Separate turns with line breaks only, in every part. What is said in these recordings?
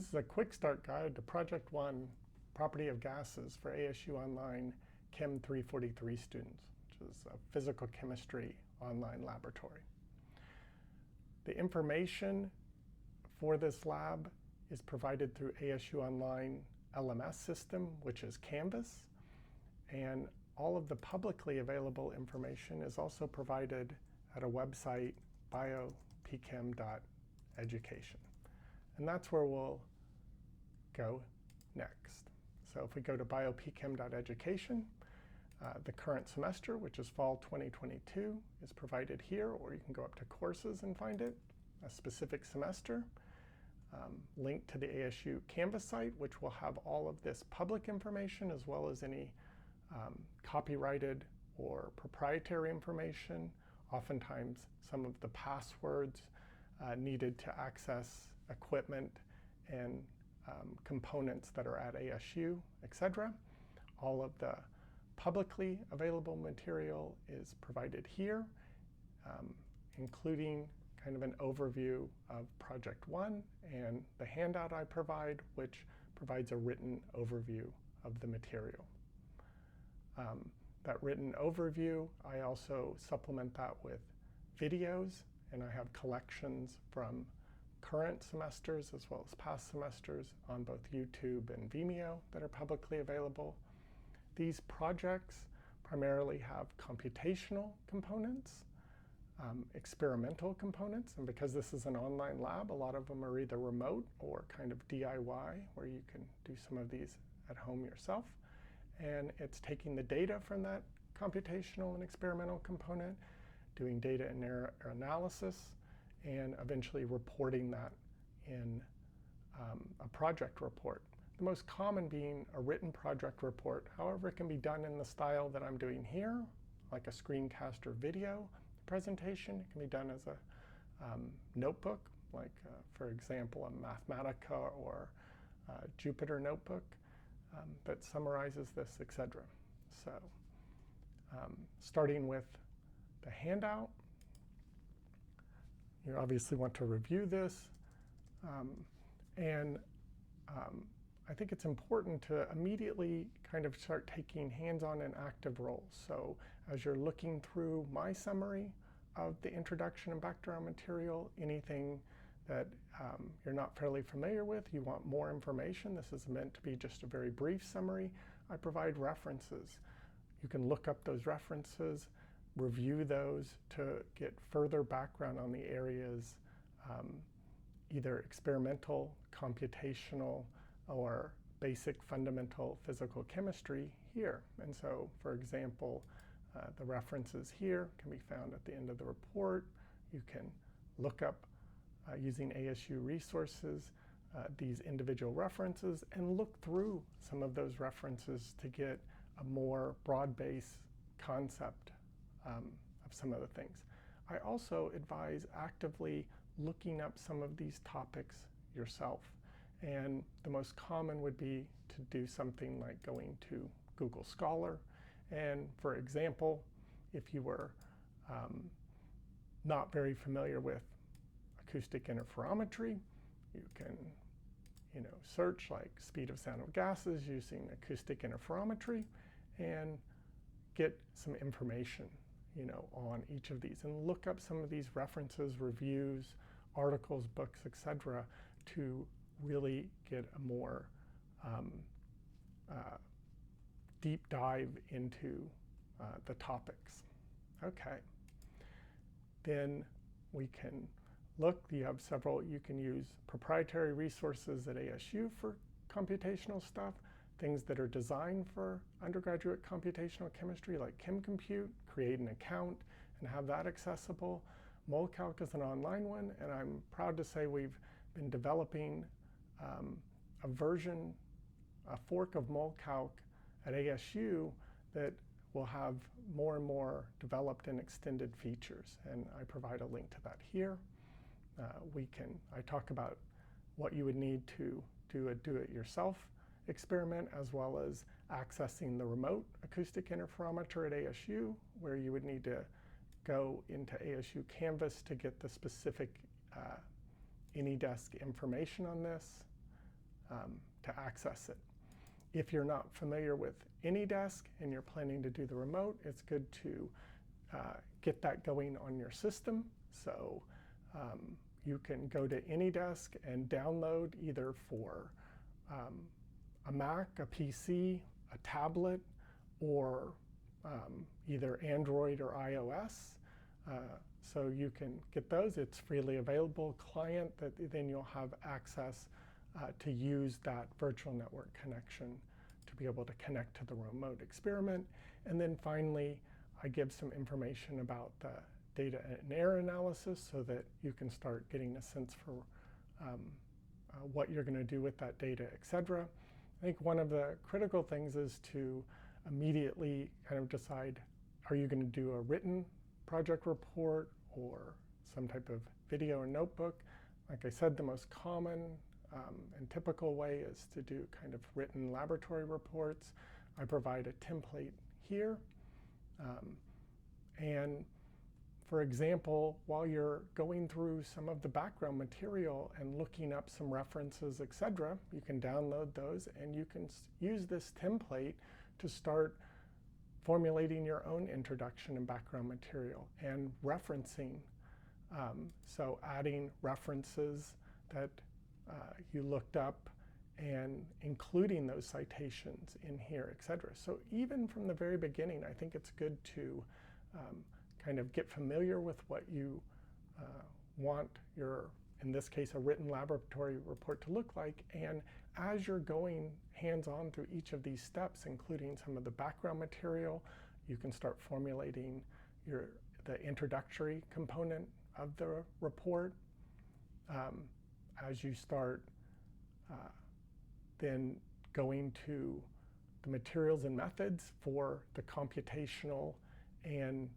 This is a quick start guide to Project 1, Property of Gases for ASU Online Chem 343 students, which is a physical chemistry online laboratory. The information for this lab is provided through ASU Online LMS system, which is Canvas, and all of the publicly available information is also provided at a website, biopchem.education. And that's where we'll go next. So if we go to biopchem.education, the current semester, which is fall 2022, is provided here, or you can go up to courses and find it, a specific semester. Link to the ASU Canvas site, which will have all of this public information as well as any copyrighted or proprietary information, oftentimes some of the passwords needed to access equipment and components that are at ASU, etc. All of the publicly available material is provided here, including kind of an overview of Project 1 and the handout I provide, which provides a written overview of the material. That written overview, I also supplement that with videos, and I have collections from current semesters as well as past semesters on both YouTube and Vimeo that are publicly available. These projects primarily have computational components, experimental components, and because this is an online lab, a lot of them are either remote or kind of DIY, where you can do some of these at home yourself. And it's taking the data from that computational and experimental component, doing data and error analysis, and eventually reporting that in a project report. The most common being a written project report. However, it can be done in the style that I'm doing here, like a screencast or video presentation. It can be done as a notebook, like for example, a Mathematica or Jupyter notebook that summarizes this, etc. So starting with the handout, you obviously want to review this, and I think it's important to immediately kind of start taking hands-on and active roles. So as you're looking through my summary of the introduction and background material, anything that you're not fairly familiar with, you want more information, this is meant to be just a very brief summary, I provide references. You can look up those references, review those to get further background on the areas, either experimental, computational, or basic fundamental physical chemistry here. And so, for example, the references here can be found at the end of the report. You can look up using ASU resources these individual references and look through some of those references to get a more broad-based concept of some of the things. I also advise actively looking up some of these topics yourself. And the most common would be to do something like going to Google Scholar. And for example, if you were not very familiar with acoustic interferometry, you can search like speed of sound of gases using acoustic interferometry and get some information on each of these, and look up some of these references, reviews, articles, books, etc., to really get a more deep dive into the topics. Okay, then we can look, you have several, you can use proprietary resources at ASU for computational stuff, things that are designed for undergraduate computational chemistry like ChemCompute, create an account and have that accessible. MolCalc is an online one, and I'm proud to say we've been developing a version, a fork of MolCalc at ASU that will have more and more developed and extended features, and I provide a link to that here. I talk about what you would need to do a do-it-yourself experiment, as well as accessing the remote acoustic interferometer at ASU, where you would need to go into ASU Canvas to get the specific AnyDesk information on this. to access it. If you're not familiar with AnyDesk and you're planning to do the remote, it's good to get that going on your system. So you can go to AnyDesk and download either for a Mac, a PC, a tablet, or either Android or iOS. So you can get those. It's freely available client that then you'll have access to use that virtual network connection to be able to connect to the remote experiment. And then finally, I give some information about the data and error analysis so that you can start getting a sense for what you're going to do with that data, etc. I think one of the critical things is to immediately kind of decide, are you going to do a written project report or some type of video or notebook? Like I said, the most common and typical way is to do kind of written laboratory reports. I provide a template here. And for example, while you're going through some of the background material and looking up some references, etc., you can download those and you can use this template to start formulating your own introduction and background material and referencing. So adding references that you looked up and including those citations in here, etc. So even from the very beginning, I think it's good to kind of get familiar with what you want your, in this case, a written laboratory report to look like. And as you're going hands-on through each of these steps, including some of the background material, you can start formulating the introductory component of the report. As you start then going to the materials and methods for the computational and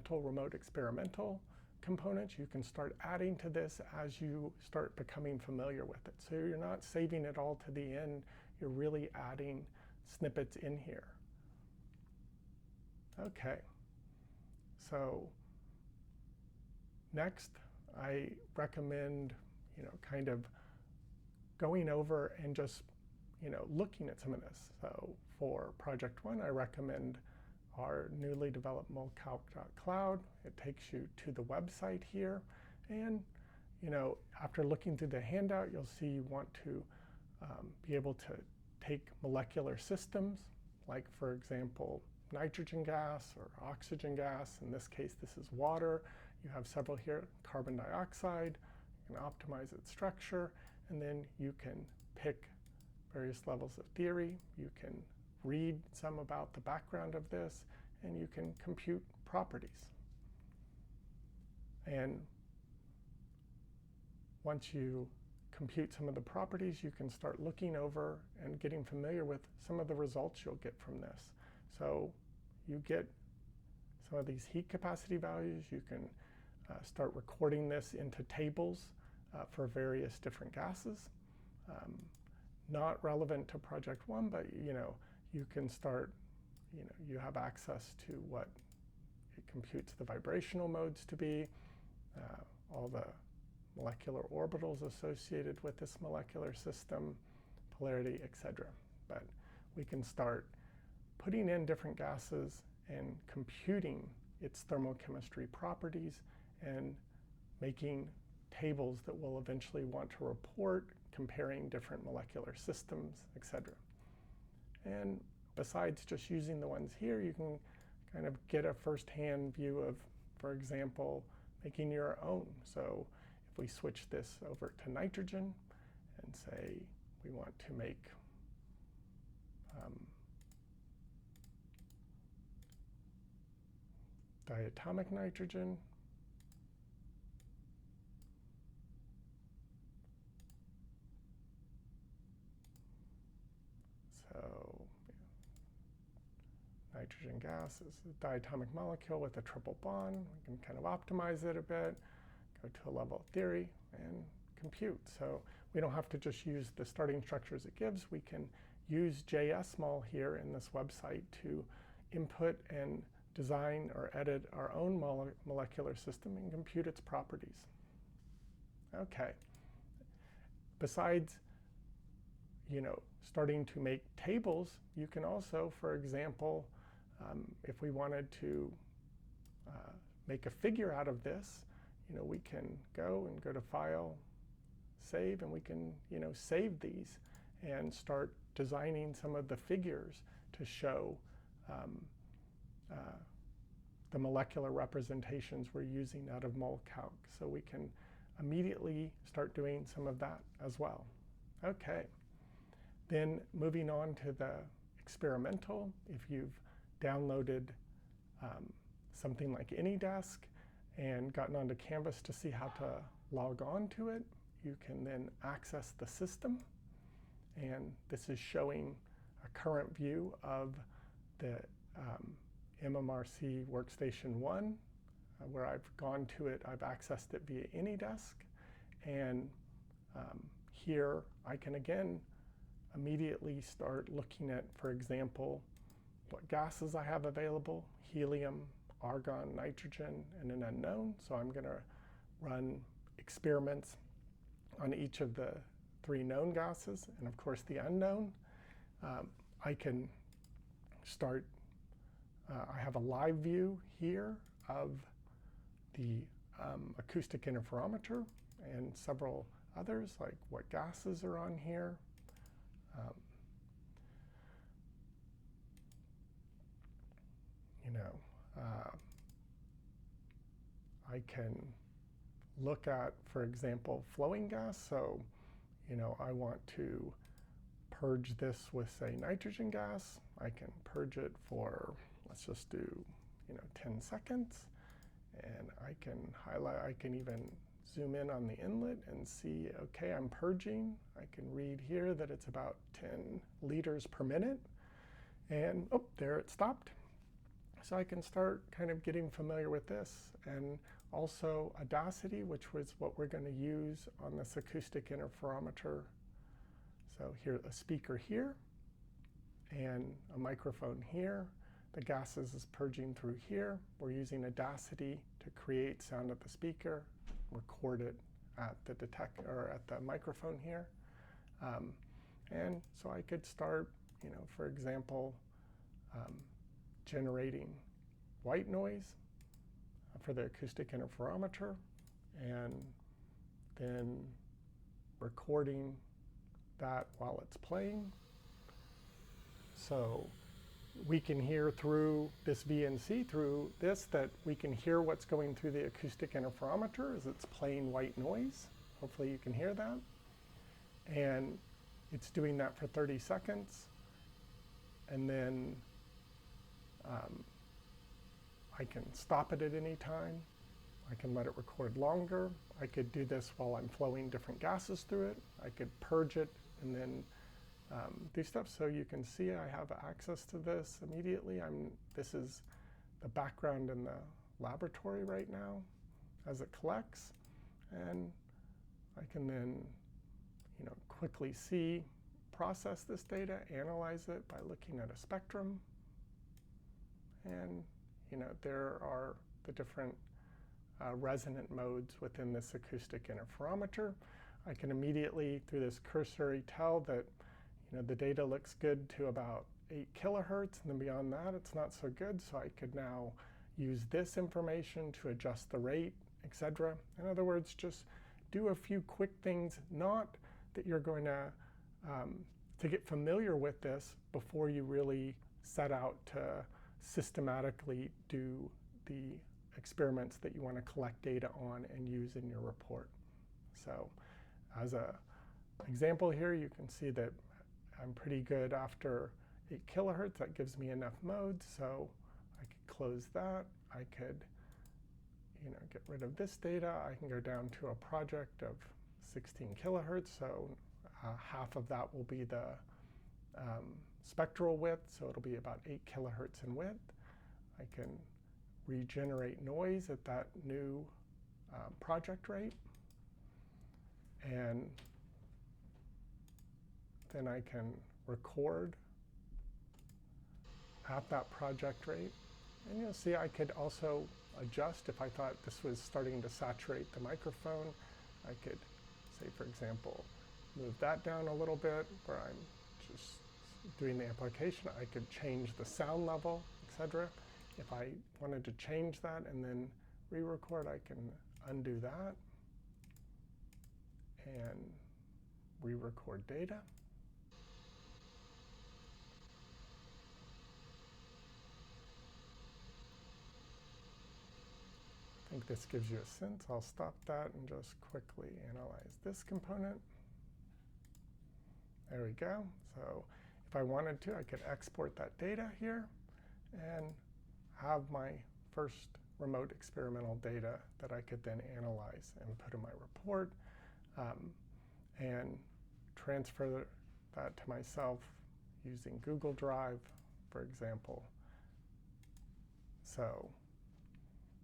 remote experimental components, you can start adding to this as you start becoming familiar with it. So you're not saving it all to the end, you're really adding snippets in here. Okay, so next I recommend, kind of going over and just, looking at some of this. So for project 1, I recommend our newly developed molcalc.cloud. It takes you to the website here. And, after looking through the handout, you'll see you want to be able to take molecular systems, like, for example, nitrogen gas or oxygen gas. In this case, this is water. You have several here, carbon dioxide. You can optimize its structure, and then you can pick various levels of theory. You can read some about the background of this, and you can compute properties. And once you compute some of the properties, you can start looking over and getting familiar with some of the results you'll get from this. So you get some of these heat capacity values. You can start recording this into tables for various different gases. Not relevant to project 1, but you can start, you have access to what it computes the vibrational modes to be, all the molecular orbitals associated with this molecular system, polarity, etc. But we can start putting in different gases and computing its thermochemistry properties and making tables that we'll eventually want to report, comparing different molecular systems, etc. And besides just using the ones here, you can kind of get a first-hand view of, for example, making your own. So if we switch this over to nitrogen and say we want to make diatomic nitrogen, nitrogen gas is a diatomic molecule with a triple bond. We can kind of optimize it a bit, go to a level of theory, and compute. So we don't have to just use the starting structures it gives. We can use JSMol here in this website to input and design or edit our own molecular system and compute its properties. Okay. Besides starting to make tables, you can also, for example, if we wanted to make a figure out of this, we can go to File, Save, and we can, save these and start designing some of the figures to show the molecular representations we're using out of MolCalc. So we can immediately start doing some of that as well. Okay, then moving on to the experimental, if you've downloaded something like AnyDesk and gotten onto Canvas to see how to log on to it, you can then access the system. And this is showing a current view of the MMRC Workstation 1, where I've gone to it, I've accessed it via AnyDesk. And here I can again immediately start looking at, for example, what gases I have available: helium, argon, nitrogen, and an unknown. So I'm going to run experiments on each of the 3 known gases, and of course the unknown. I can start, I have a live view here of the acoustic interferometer and several others, like what gases are on here. I can look at, for example, flowing gas. So, I want to purge this with, say, nitrogen gas. I can purge it for, let's just do, 10 seconds. And I can highlight, I can even zoom in on the inlet and see, okay, I'm purging. I can read here that it's about 10 liters per minute. And, oh, there it stopped. So I can start kind of getting familiar with this. And also Audacity, which was what we're going to use on this acoustic interferometer. So here, a speaker here and a microphone here. The gases is purging through here. We're using Audacity to create sound at the speaker, record it at the detector or at the microphone here. And so I could start, for example, generating white noise for the acoustic interferometer, and then recording that while it's playing. So we can hear through this VNC, through this, that we can hear what's going through the acoustic interferometer as it's playing white noise. Hopefully you can hear that. And it's doing that for 30 seconds. And then I can stop it at any time. I can let it record longer. I could do this while I'm flowing different gases through it. I could purge it and then do stuff. So you can see I have access to this immediately. This is the background in the laboratory right now as it collects. And I can then quickly process this data, analyze it by looking at a spectrum. And there are the different resonant modes within this acoustic interferometer. I can immediately, through this cursory, tell that the data looks good to about 8 kilohertz, and then beyond that it's not so good. So I could now use this information to adjust the rate, etc. In other words, just do a few quick things, not that you're going to get familiar with this before you really set out to systematically do the experiments that you want to collect data on and use in your report. So as an example here, you can see that I'm pretty good after 8 kilohertz. That gives me enough modes, so I could close that. I could get rid of this data. I can go down to a project of 16 kilohertz, so half of that will be the spectral width, so it'll be about 8 kilohertz in width. I can regenerate noise at that new project rate. And then I can record at that project rate. And you'll see I could also adjust if I thought this was starting to saturate the microphone. I could say, for example, move that down a little bit where I'm just doing the application. I could change the sound level, etc. If I wanted to change that and then re-record, I can undo that and re-record data. I think this gives you a sense. I'll stop that and just quickly analyze this component. There we go. So if I wanted to, I could export that data here and have my first remote experimental data that I could then analyze and put in my report and transfer that to myself using Google Drive, for example. So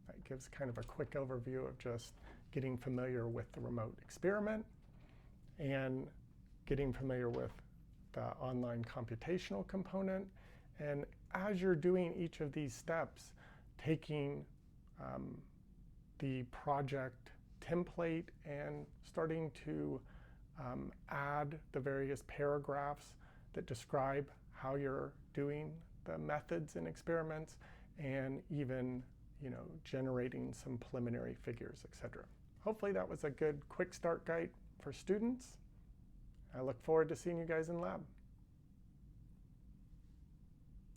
that gives kind of a quick overview of just getting familiar with the remote experiment and getting familiar with the online computational component. And as you're doing each of these steps, taking the project template and starting to add the various paragraphs that describe how you're doing the methods and experiments, and even generating some preliminary figures, etc. Hopefully that was a good quick start guide for students. I look forward to seeing you guys in lab.